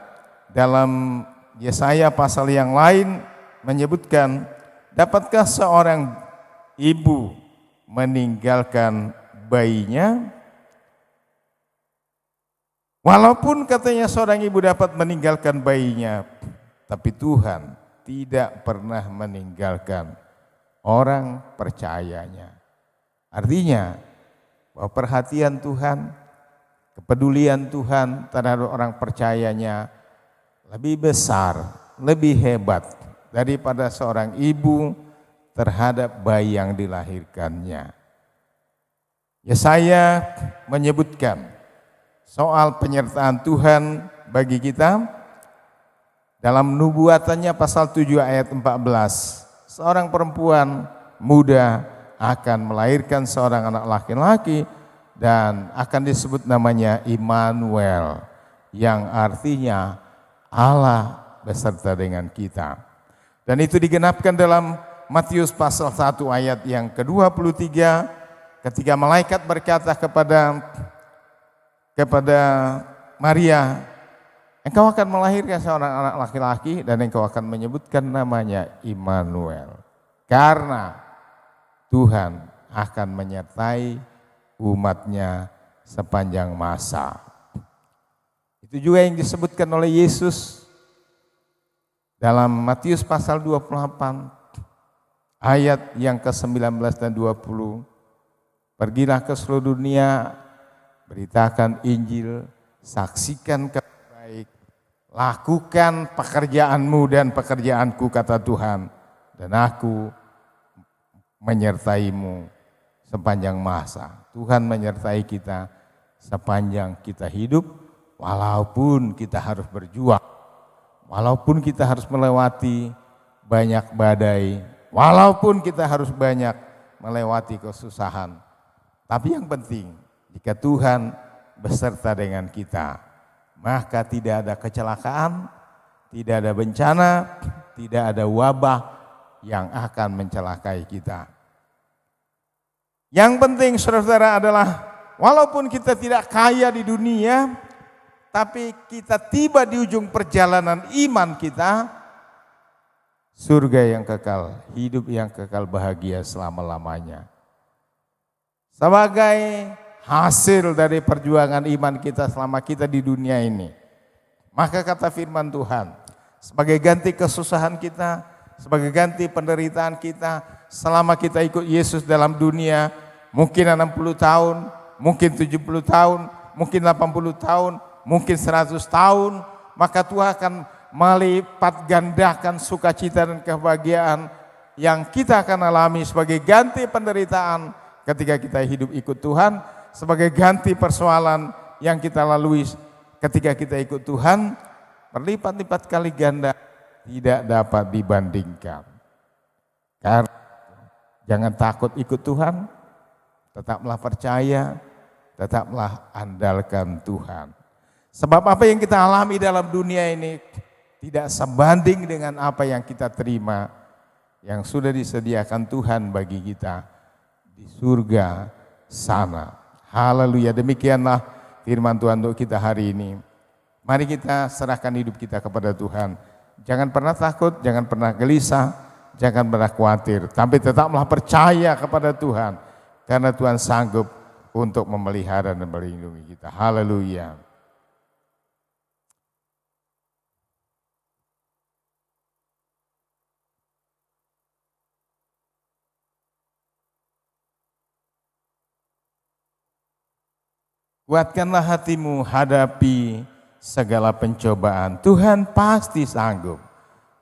dalam Yesaya pasal yang lain menyebutkan, dapatkah seorang ibu meninggalkan bayinya? Walaupun katanya seorang ibu dapat meninggalkan bayinya, tapi Tuhan tidak pernah meninggalkan orang percayanya. Artinya bahwa perhatian Tuhan, kepedulian Tuhan terhadap orang percayanya lebih besar, lebih hebat daripada seorang ibu terhadap bayi yang dilahirkannya. Yesaya menyebutkan soal penyertaan Tuhan bagi kita dalam nubuatannya pasal 7 ayat 14. Seorang perempuan muda akan melahirkan seorang anak laki-laki dan akan disebut namanya Immanuel, yang artinya Allah beserta dengan kita. Dan itu digenapkan dalam Matius pasal 1 ayat yang ke-23, ketika malaikat berkata kepada Maria, engkau akan melahirkan seorang anak laki-laki dan engkau akan menyebutkan namanya Immanuel. Karena Tuhan akan menyertai umatnya sepanjang masa. Itu juga yang disebutkan oleh Yesus dalam Matius pasal 28 ayat yang ke-19 dan 20. Pergilah ke seluruh dunia, beritakan Injil, saksikan kabar baik, lakukan pekerjaanmu dan pekerjaanku, kata Tuhan, dan aku menyertaimu sepanjang masa. Tuhan menyertai kita sepanjang kita hidup, walaupun kita harus berjuang, walaupun kita harus melewati banyak badai, walaupun kita harus banyak melewati kesusahan. Tapi yang penting, jika Tuhan beserta dengan kita, maka tidak ada kecelakaan, tidak ada bencana, tidak ada wabah yang akan mencelakai kita. Yang penting saudara-saudara adalah walaupun kita tidak kaya di dunia, tapi kita tiba di ujung perjalanan iman kita, surga yang kekal, hidup yang kekal, bahagia selama-lamanya. Sebagai hasil dari perjuangan iman kita selama kita di dunia ini, maka kata firman Tuhan, sebagai ganti kesusahan kita, sebagai ganti penderitaan kita, selama kita ikut Yesus dalam dunia, mungkin 60 tahun, mungkin 70 tahun, mungkin 80 tahun, mungkin 100 tahun, maka Tuhan akan melipat gandakan sukacita dan kebahagiaan yang kita akan alami sebagai ganti penderitaan ketika kita hidup ikut Tuhan, sebagai ganti persoalan yang kita lalui ketika kita ikut Tuhan, berlipat-lipat kali ganda, tidak dapat dibandingkan. Karena jangan takut ikut Tuhan, tetaplah percaya, tetaplah andalkan Tuhan. Sebab apa yang kita alami dalam dunia ini tidak sebanding dengan apa yang kita terima, yang sudah disediakan Tuhan bagi kita di surga sana. Haleluya, demikianlah firman Tuhan untuk kita hari ini. Mari kita serahkan hidup kita kepada Tuhan. Jangan pernah takut, jangan pernah gelisah, jangan pernah khawatir, tapi tetaplah percaya kepada Tuhan, karena Tuhan sanggup untuk memelihara dan melindungi kita. Haleluya. Kuatkanlah hatimu, hadapi segala pencobaan. Tuhan pasti sanggup.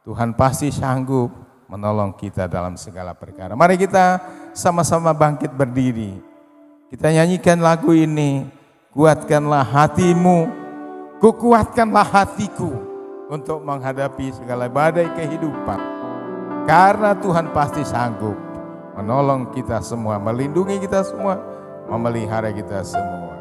Tuhan pasti sanggup menolong kita dalam segala perkara. Mari kita sama-sama bangkit berdiri. Kita nyanyikan lagu ini. Kuatkanlah hatimu, kukuatkanlah hatiku untuk menghadapi segala badai kehidupan. Karena Tuhan pasti sanggup menolong kita semua, melindungi kita semua, memelihara kita semua.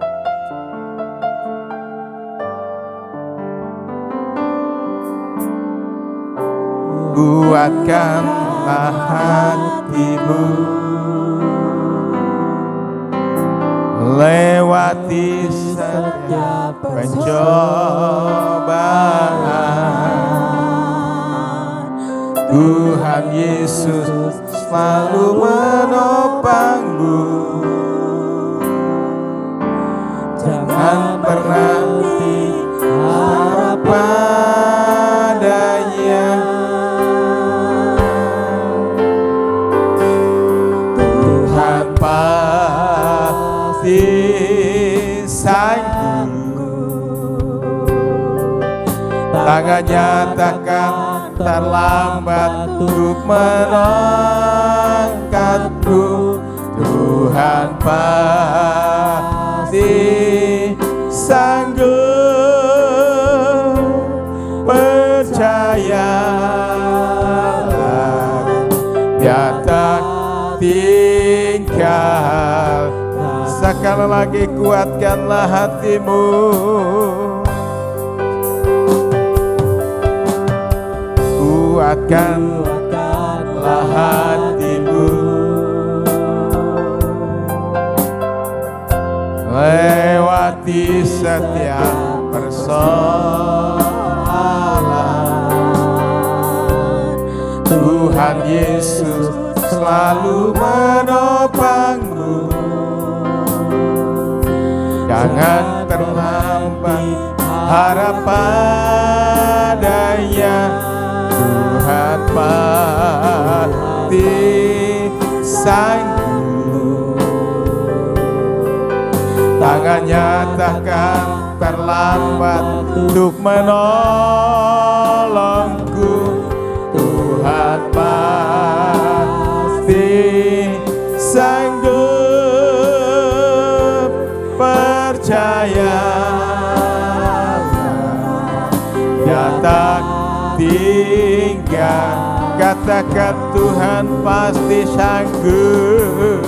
Kuatkanlah hatimu, lewati setiap pencobaan. Tuhan Yesus selalu menopangmu. Jangan pernah harap padanya. Pasti sanggup, tangannya takkan terlambat untuk mengangkatku. Tuhan pasti sanggup, percayalah, Dia tak tinggal. Sekali lagi, kuatkanlah hatimu, kuatkanlah hatimu, lewati setiap persoalan. Tuhan Yesus selalu menopangmu. Jangan terlambat harap padanya. Tuhan pasti sanggup, tangannya takkan terlambat untuk menolongku. Tuhan pasti sanggup, percayalah, Dia tak tinggal. Katakan, Tuhan pasti sanggup,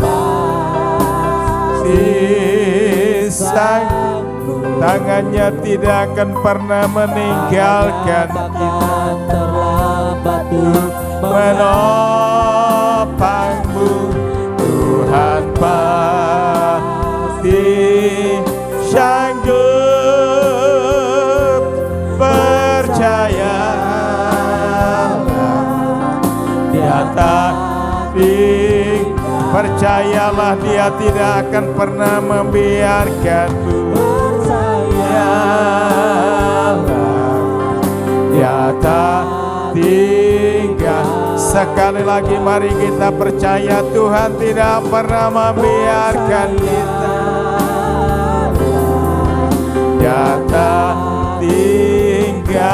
pasti sanggup, tangannya tidak akan pernah meninggalkan kita. Terlambat menopangmu. Tuhan pasti sanggup, percayalah, Dia tak tinggal. Percayalah, Dia tidak akan pernah membiarkanmu. Percayalah, Dia tak tinggal. Sekali lagi, mari kita percaya Tuhan tidak pernah membiarkan kita. Dia tak tinggalkanku.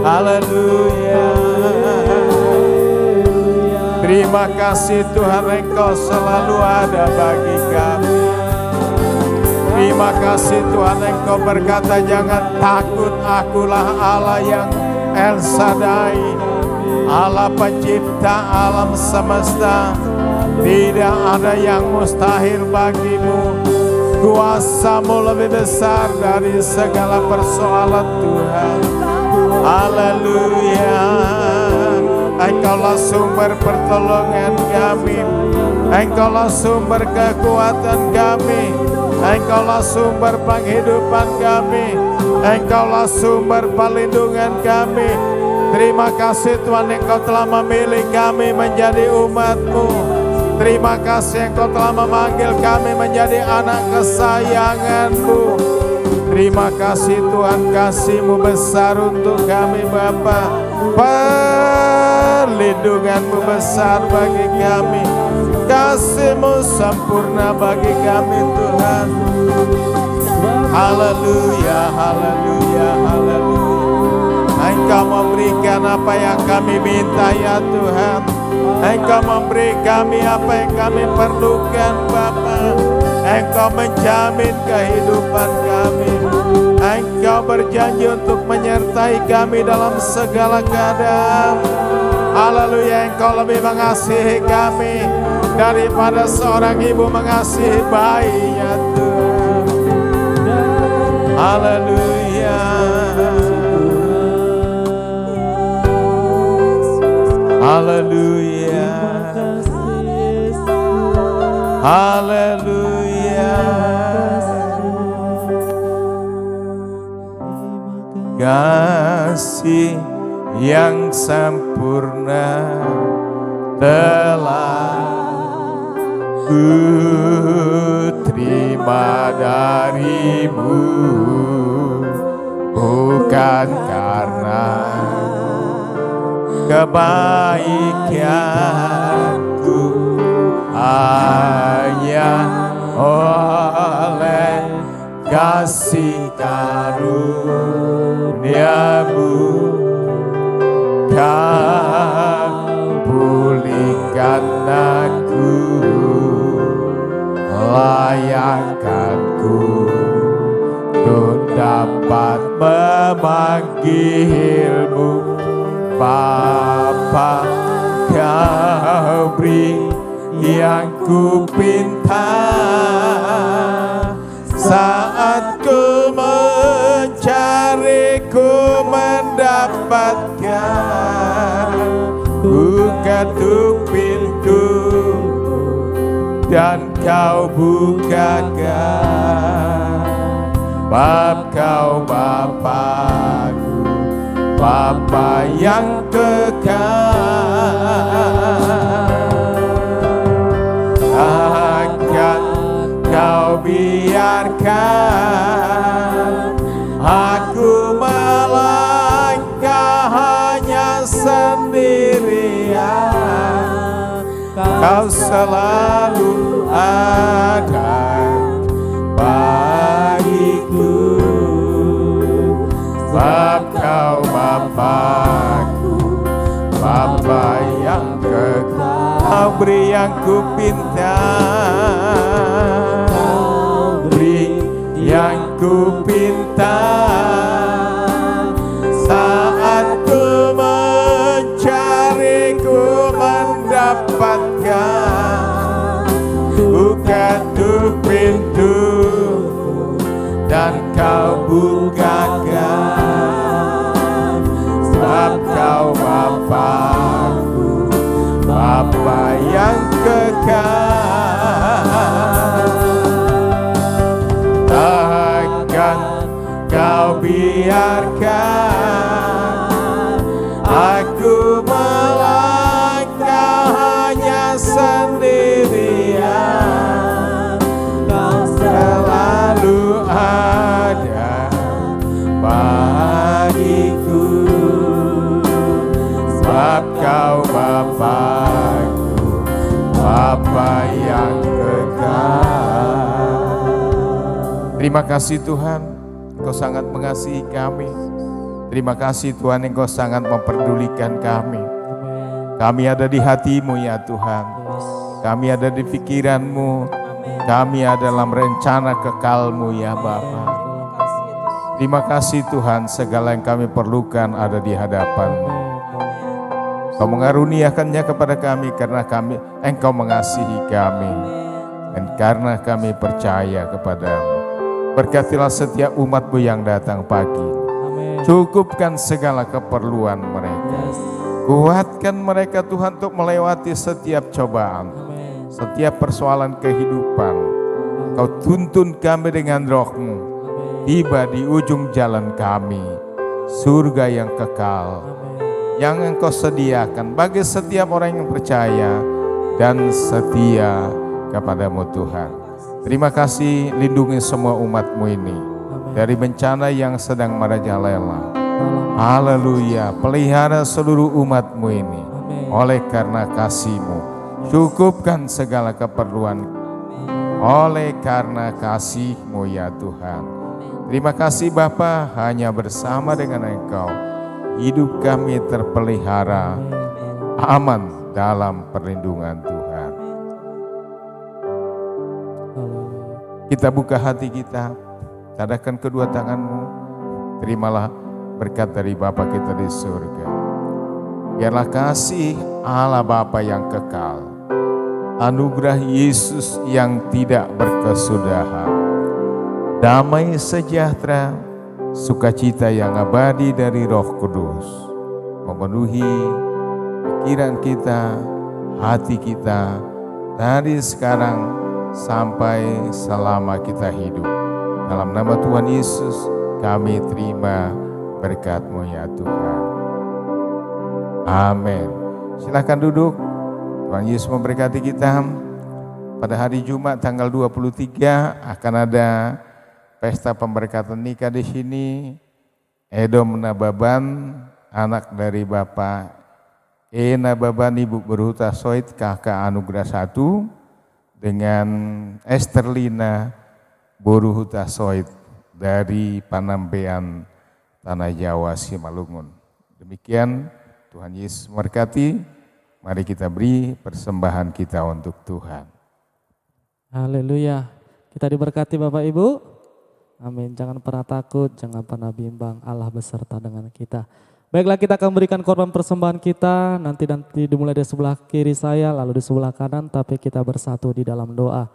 Haleluya. Terima kasih Tuhan, Engkau selalu ada bagi kami. Terima kasih Tuhan, Engkau berkata, jangan takut, akulah Allah yang El Shaddai, Allah pencipta alam semesta. Tidak ada yang mustahil bagimu. Kuasa-Mu lebih besar dari segala persoalan Tuhan. Haleluya. Engkaulah sumber pertolongan kami. Engkaulah sumber kekuatan kami. Engkaulah sumber penghidupan kami. Engkaulah sumber perlindungan kami. Terima kasih Tuhan, Engkau telah memilih kami menjadi umat-Mu. Terima kasih Engkau telah memanggil kami menjadi anak kesayangan-Mu. Terima kasih Tuhan, kasih-Mu besar untuk kami Bapa. Perlindungan-Mu besar bagi kami. Kasih-Mu sempurna bagi kami Tuhan. Haleluya, haleluya, haleluya. Engkau memberikan apa yang kami minta ya Tuhan. Engkau memberi kami apa yang kami perlukan Bapa. Engkau menjamin kehidupan kami. Engkau berjanji untuk menyertai kami dalam segala keadaan. Haleluya, Engkau lebih mengasihi kami daripada seorang ibu mengasihi bayinya Tuhan. Haleluya. Haleluya. Haleluya. Kasih yang sempurna telah ku terima darimu, bukan karena kebaikanku, hanya oleh kasih karunia-Mu Kau pulihkan aku, layakkanku untuk dapat memanggil-Mu Bapa. Kau beri yang ku pinta saat ku mencari, ku mendapatkan. Ku ketuk pintu dan Kau bukakan. Bab Kau Bapa-Ku, Bapa yang kekal. Akan Kau biarkan aku melangkah hanya sendirian. Kau selalu ada bagiku. Sebab Kau Bapa-Ku, Bapa yang kekal. Kau beri yang ku pinta, beri yang ku pinta saat ku mencari, ku mendapatkan. Ku ketuk pintu dan Kau bukakan. Sebab Kau Bapa-Ku, Bapa yang kekal. Takkan Kau biarkan aku melangkah hanya sendirian. Kau selalu ada bagiku. Sebab Kau Bapa-Ku, Bapa yang kekal. Terima kasih Tuhan, Engkau sangat mengasihi kami. Terima kasih Tuhan, Engkau sangat memperdulikan kami. Kami ada di hati-Mu ya Tuhan. Kami ada di pikiran-Mu. Kami ada dalam rencana kekal-Mu ya Bapa. Terima kasih Tuhan, segala yang kami perlukan ada di hadapan-Mu. Kau mengaruniakannya kepada kami karena Engkau mengasihi kami. Dan karena kami percaya kepadamu. Berkatilah setiap umat-Mu yang datang pagi. Amin. Cukupkan segala keperluan mereka. Yes. Kuatkan mereka Tuhan untuk melewati setiap cobaan. Amin. Setiap persoalan kehidupan. Kau tuntun kami dengan roh-Mu. Amin. Tiba di ujung jalan kami. Surga yang kekal. Amin. Yang Engkau sediakan bagi setiap orang yang percaya dan setia kepadamu Tuhan. Terima kasih, lindungi semua umat-Mu ini dari bencana yang sedang merajalela. Haleluya, pelihara seluruh umat-Mu ini. Oleh karena kasih-Mu, cukupkan segala keperluan. Oleh karena kasih-Mu ya Tuhan. Terima kasih Bapa, hanya bersama dengan Engkau hidup kami terpelihara aman dalam perlindungan Tuhan. Kita buka hati kita, tadahkan kedua tangan-Mu, terimalah berkat dari Bapa kita di surga. Biarlah kasih Allah Bapa yang kekal, anugerah Yesus yang tidak berkesudahan, damai sejahtera, sukacita yang abadi dari Roh Kudus memenuhi pikiran kita, hati kita dari sekarang sampai selama kita hidup. Dalam nama Tuhan Yesus kami terima berkat-Mu ya Tuhan. Amin. Silakan duduk. Tuhan Yesus memberkati kita. Pada hari Jumat tanggal 23 akan ada pesta pemberkatan nikah di sini. Edom Nababan, anak dari Bapak Nababan, Ibu Berhuta Soit, kakak Anugerah 1, dengan Esterlina Boruhuta Soit dari Panambean, Tanah Jawa, Simalungun. Demikian, Tuhan Yesus memberkati. Mari kita beri persembahan kita untuk Tuhan. Haleluya. Kita diberkati Bapak Ibu. Amin. Jangan pernah takut, jangan pernah bimbang. Allah beserta dengan kita. Baiklah, kita akan berikan korban persembahan kita. Nanti dimulai dari sebelah kiri saya, lalu di sebelah kanan. Tapi kita bersatu di dalam doa.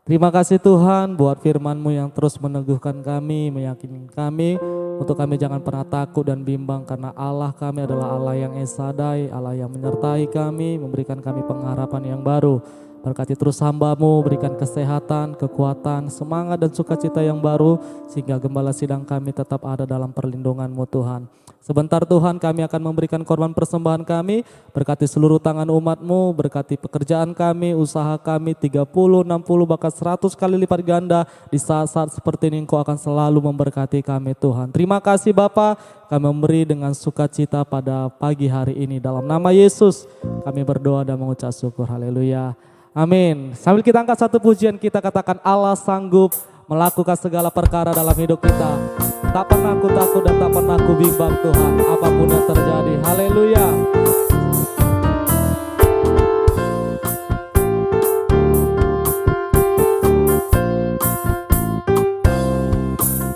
Terima kasih Tuhan buat firman-Mu yang terus meneguhkan kami, meyakinkan kami. Untuk kami jangan pernah takut dan bimbang. Karena Allah kami adalah Allah yang esadai, Allah yang menyertai kami, memberikan kami pengharapan yang baru. Berkati terus hamba-Mu, berikan kesehatan, kekuatan, semangat dan sukacita yang baru. Sehingga gembala sidang kami tetap ada dalam perlindungan-Mu Tuhan. Sebentar Tuhan kami akan memberikan korban persembahan kami. Berkati seluruh tangan umat-Mu, berkati pekerjaan kami, usaha kami 30, 60, bahkan 100 kali lipat ganda. Di saat-saat seperti ini Engkau akan selalu memberkati kami Tuhan. Terima kasih Bapa, kami memberi dengan sukacita pada pagi hari ini. Dalam nama Yesus kami berdoa dan mengucap syukur. Haleluya. Amin. Sambil kita angkat satu pujian, kita katakan Allah sanggup melakukan segala perkara dalam hidup kita. Tak pernah aku takut dan tak pernah aku bimbang Tuhan, apapun yang terjadi. Haleluya.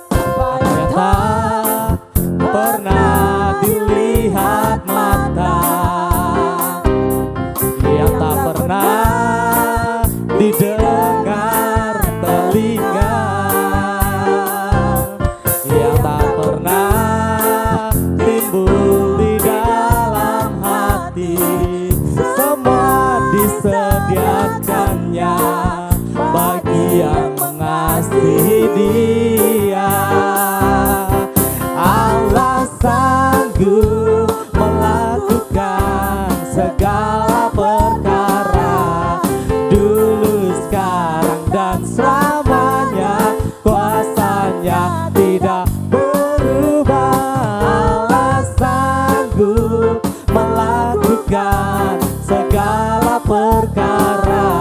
Apa yang tak pernah dilihat mata, yang tak pernah didengar telinga, yang tak pernah timbul di dalam hati, semua disediakannya bagi yang mengasihi Dia. Allah sanggup melakukan segala perkara, dulu, sekarang, dan selamanya. Kuasanya tidak berubah. Allah sanggup melakukan segala perkara,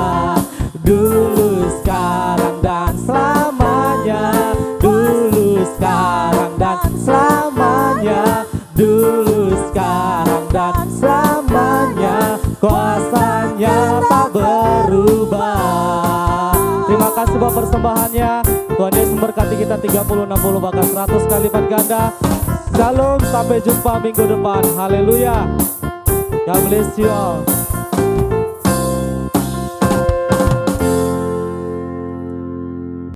dulu, sekarang, dan selamanya. Dulu, sekarang, dan selamanya. Dulu, sekarang, dan selamanya. Kuasanya tak berubah. Terima kasih buat persembahannya. Tuhan Yesus memberkati kita 30, 60, bahkan 100 kali lipat ganda. Shalom, sampai jumpa minggu depan. Haleluya. God bless you all.